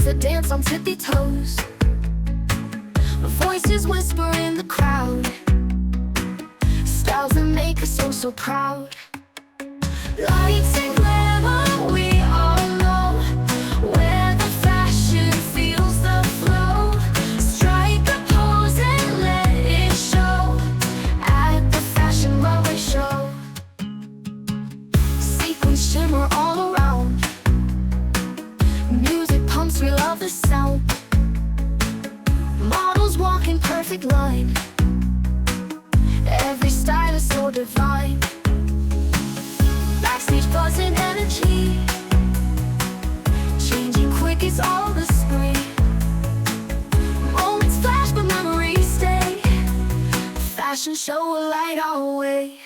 to dance on tippy toes. Voices whisper in the crowd, styles that make us so proud. Lights and glamour, we all know where the fashion feels the flow. Strike a pose and let it show at the Fashion Runway show. Sequins shimmer all around, music pumps, we love the sound. Models walk in perfect line, every style is so divine. Backstage buzz and energy, changing quick, it's all the spree. Moments flash but memories stay, fashion show will light our way.